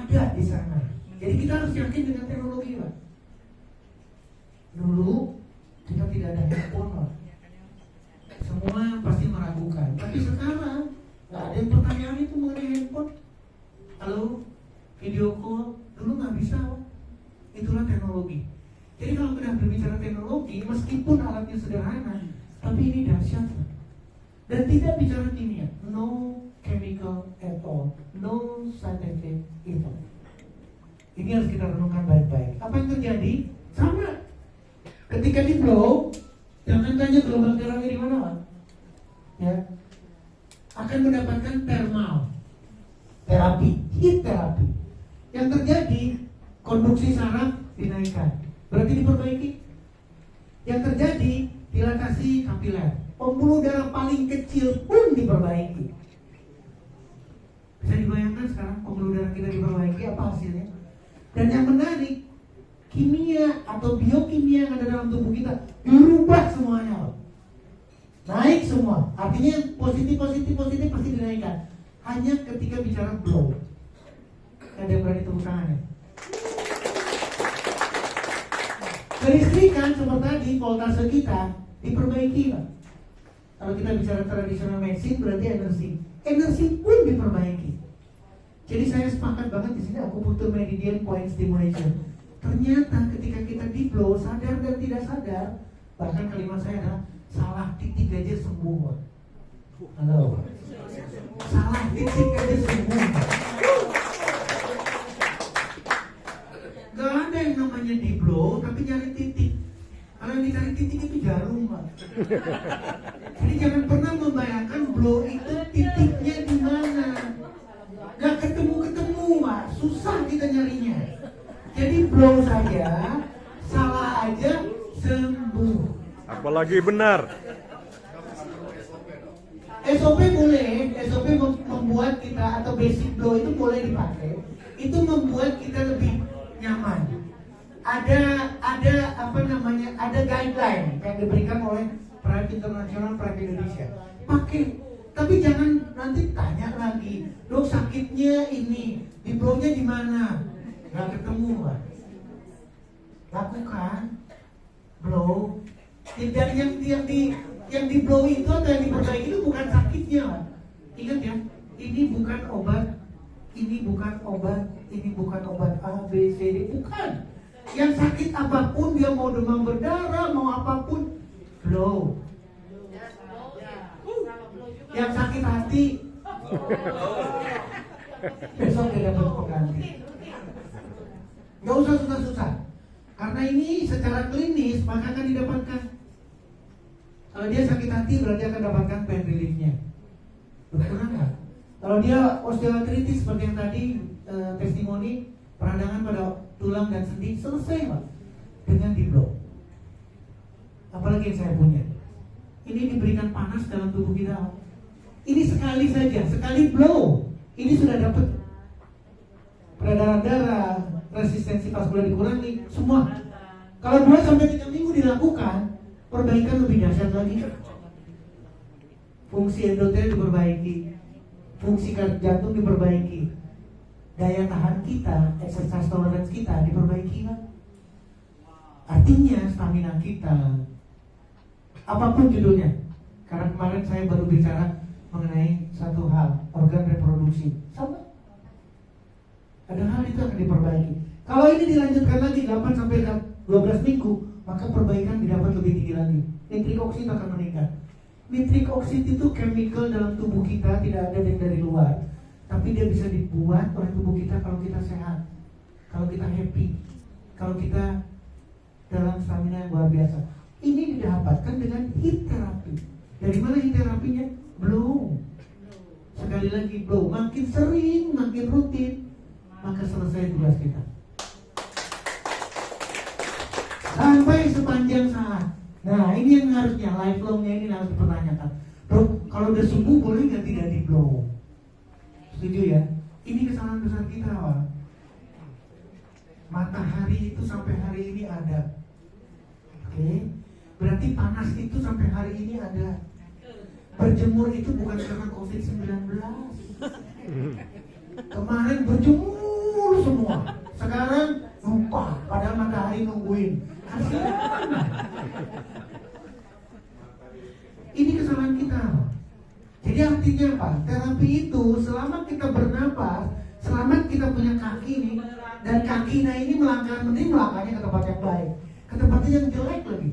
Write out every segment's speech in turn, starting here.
ada di sana. Jadi kita harus yakin dengan teknologi, Pak. Dulu kita tidak ada handphone, Pak. Semua pasti meragukan. Tapi sekarang nggak ada yang pertanyaan itu mengenai handphone. Halo, video call, dulu nggak bisa, Pak. Itulah teknologi. Jadi kalau kita berbicara teknologi, meskipun alatnya sederhana, tapi ini dahsyat, Pak. Dan tidak bicara kimia, no chemical at all, no scientific effect. Ini harus kita renungkan baik-baik. Apa yang terjadi? Sama. Ketika di blow, jangan tanya gelombang darahnya di mana, Pak. Ya, akan mendapatkan thermal terapi, heat terapi. Yang terjadi, konduksi saraf dinaikkan. Berarti diperbaiki. Yang terjadi, dilatasi kapiler. Pembuluh darah paling kecil pun diperbaiki. Bisa dibayangkan sekarang pembuluh darah kita diperbaiki, apa hasilnya? Dan yang menarik, kimia atau biokimia yang ada dalam tubuh kita dirubah semuanya, naik semua. Artinya positif pasti dinaikkan. Hanya ketika bicara blow. Ada yang berani tepuk tangannya? Kelistrikan seperti tadi, voltase kita diperbaiki, Pak. Kalau kita bicara tradisional medicine berarti energi pun diperbaiki. Jadi saya sepakat banget di sini akupunktur meridian point stimulation. Ternyata ketika kita di blow, sadar dan tidak sadar, bahkan kalimat saya adalah salah titik aja sembuh. Halo, salah titik aja sembuh. Gak ada yang namanya di blow, tapi nyari titik. Kalau yang dicari titik itu jarum, Pak. Jadi jangan pernah membayangkan blow itu titiknya di mana. Gak ketemu, Pak. Susah kita nyarinya. Jadi blow saja, salah aja sembuh. Apalagi benar. SOP boleh, SOP membuat kita atau basic blow itu boleh dipakai. Itu membuat kita lebih nyaman. Ada guideline yang diberikan oleh Pride International, Pride Indonesia. Pakai, tapi jangan nanti tanya lagi, dok sakitnya ini, di blownya di mana? Gak ketemu, Pak. Lakukan blow. Tidak yang di blow itu atau yang diperbaiki itu bukan sakitnya, Pak. Ingat ya, ini bukan obat, ini bukan obat A, B, C, D, bukan. Yang sakit apapun, dia mau demam berdarah, mau apapun, blow. Yang sakit hati, besok dia dapat pengganti. Gak usah susah-susah. Karena ini secara klinis maka akan didapatkan. Kalau dia sakit hati berarti akan dapatkan pain relief-nya. Berkurang nggak? Kalau dia osteoartritis seperti yang tadi testimoni, peradangan pada tulang dan sendi, selesai, Pak, dengan di blow. Apalagi yang saya punya, ini diberikan panas dalam tubuh kita. Ini sekali saja, sekali blow, ini sudah dapat peredaran darah, resistensi vaskular dikurangi, semua. Kalau 2-3 minggu dilakukan, perbaikan lebih dahsyat lagi. Fungsi endotel diperbaiki, fungsi jantung diperbaiki, daya tahan kita, exercise tolerance kita diperbaiki, kan? Artinya stamina kita, apapun judulnya. Karena kemarin saya baru bicara mengenai satu hal, organ reproduksi, sama. Ada hal itu akan diperbaiki. Kalau ini dilanjutkan lagi 8-12 minggu, maka perbaikan didapat lebih tinggi lagi. Nitrik oksid akan meningkat. Nitrik oksid itu chemical dalam tubuh kita, tidak ada dari luar. Tapi dia bisa dibuat oleh tubuh kita kalau kita sehat, kalau kita happy, kalau kita dalam stamina yang luar biasa. Ini didapatkan dengan heat therapy. Dari mana heat terapinya? Blow. Sekali lagi blow. Makin sering, makin rutin, maka selesai tugas kita. Sampai sepanjang saat. Nah, ini yang harusnya lifelongnya ini harus dipertanyakan. Bro, kalau udah sembuh boleh nggak tidak di blow? Setuju ya? Ini kesalahan besar kita, Pak. Matahari itu sampai hari ini ada. Oke? Berarti panas itu sampai hari ini ada. Berjemur itu bukan karena COVID-19. Kemarin berjemur semua. Sekarang lupa, padahal matahari nungguin. Kasihan. Ini kesalahan kita. Jadi artinya apa? Terapi itu selama kita bernapas, selama kita punya kaki ini, dan kakinya ini melangkah, mending melangkahnya ke tempat yang baik, ke tempat yang jelek lagi.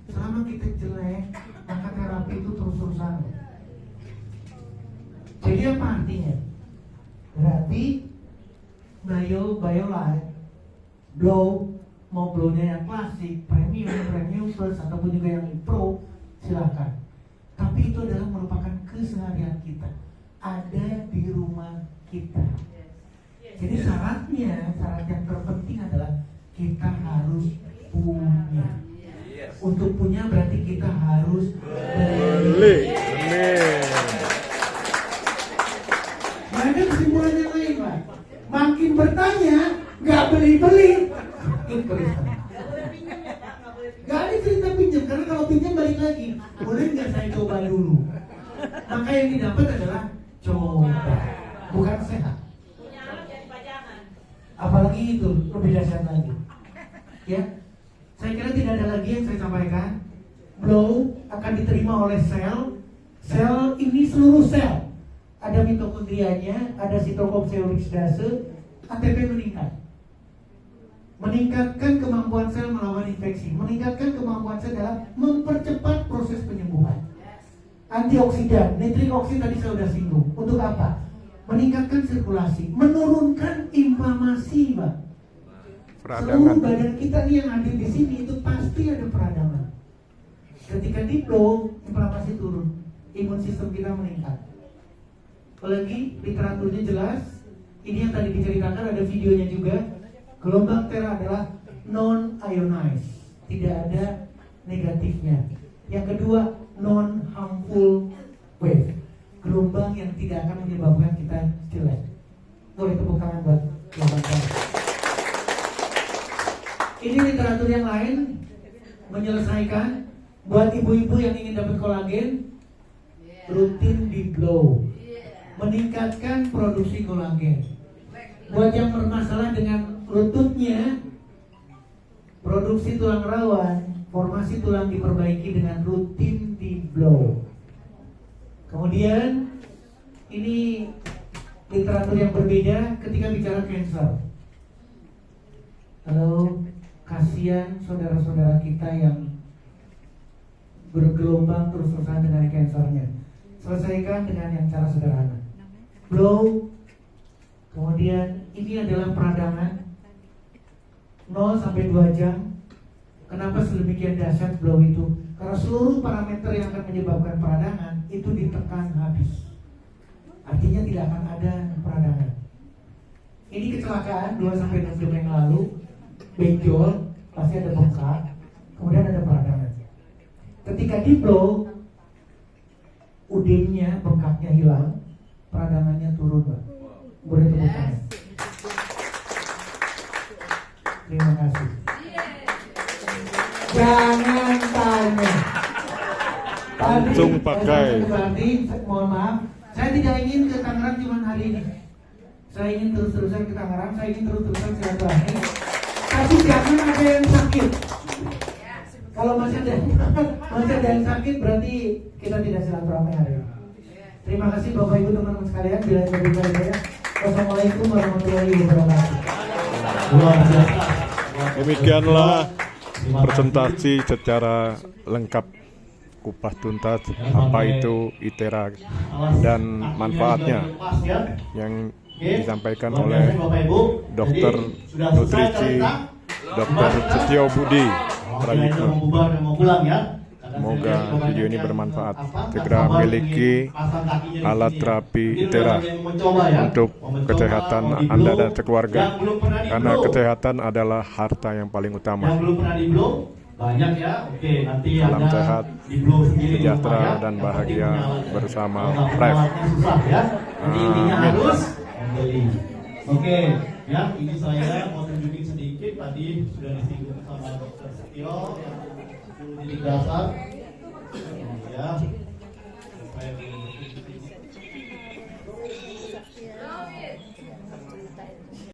Selama kita jelek, maka terapi itu terus-terusan. Jadi apa artinya? Berarti BioLife Blow, mau blownya yang klasik, premium plus, ataupun juga yang pro, silakan. Tapi itu adalah merupakan keseharian kita, ada di rumah kita. Jadi syarat yang terpenting adalah kita harus punya. Untuk punya berarti kita harus beli. Nggak ada kesimpulan yang lain, Pak. Makin bertanya, nggak beli-beli. Gak ada cerita pinjam, karena kalau pinjam balik lagi, boleh nggak saya coba dulu? Maka yang didapat adalah coba, bukan sehat. Apalagi itu lebih dahsyat lagi. Ya, saya kira tidak ada lagi yang saya sampaikan. Blow akan diterima oleh sel. Sel ini seluruh sel. Ada mitokondrianya, ada sitokokseurisdase, ATP meningkat. Meningkatkan kemampuan sel melawan infeksi. Meningkatkan kemampuan sel dalam mempercepat proses penyembuhan. Antioksidan, nitrik oksid tadi saya sudah singgung. Untuk apa? Meningkatkan sirkulasi, menurunkan inflamasi, Pak. Seluruh badan kita nih yang hadir di sini itu pasti ada peradangan. Ketika di blow, inflamasi turun, imun sistem kita meningkat. Apalagi literaturnya jelas. Ini yang tadi diceritakan, ada videonya juga. Gelombang tera adalah non-ionized, tidak ada negatifnya. Yang kedua, non-harmful wave, gelombang yang tidak akan menyebabkan kita jelek. Boleh tepuk tangan buat gelombang tera. Ini literatur yang lain menyelesaikan buat ibu-ibu yang ingin dapat kolagen, rutin di blow, meningkatkan produksi kolagen. Buat yang bermasalah dengan lututnya, produksi tulang rawan, formasi tulang diperbaiki dengan rutin di blow. Kemudian ini literatur yang berbeda ketika bicara cancer. Halo, kasihan saudara-saudara kita yang bergelombang terus-terusan dengan kansernya. Selesaikan dengan yang cara sederhana. Blow. Kemudian ini adalah peradangan 0 sampai 2 jam. Kenapa sedemikian dahsyat blow itu? Karena seluruh parameter yang akan menyebabkan peradangan itu ditekan habis. Artinya tidak akan ada peradangan. Ini kecelakaan 2 sampai 6 jam yang lalu, benjol, pasti ada bengkak, kemudian ada peradangan. Ketika di blow, udemnya, bengkaknya hilang, peradangannya turun, Pak. Boleh tepuk tangan. Terima kasih. Jangan tanya. Langsung pakai. Berarti, mohon maaf, saya tidak ingin ke Tangerang cuma hari ini. Saya ingin terus-terusan ke Tangerang, saya ingin terus-terusan silaturahmi. Tapi jangan ada yang sakit. Kalau masih ada yang sakit, berarti kita tidak silaturahmi hari ini. Terima kasih Bapak Ibu teman-teman sekalian. Bila lebih baik, wassalamualaikum warahmatullahi wabarakatuh. Demikianlah presentasi secara lengkap, kupas tuntas apa itu ITERA dan manfaatnya yang disampaikan oleh Dokter Nutrisi Dr. Setio Budi Prayitno. Semoga video ini bermanfaat. Segera miliki alat terapi ITERA untuk kesehatan Anda dan sekeluarga, karena kesehatan adalah harta yang paling utama. Banyak ya, oke, nanti salam ada sehat, di blow sendiri sejahtera ya. dan bahagia bersama Ref. Ref. Susah ya. Jadi intinya Amin. harus membeli. Oke, ya ini saya mau tunjukin sedikit, tadi sudah disinggung sama Dr. Setio yang 10 titik dasar. Ya, supaya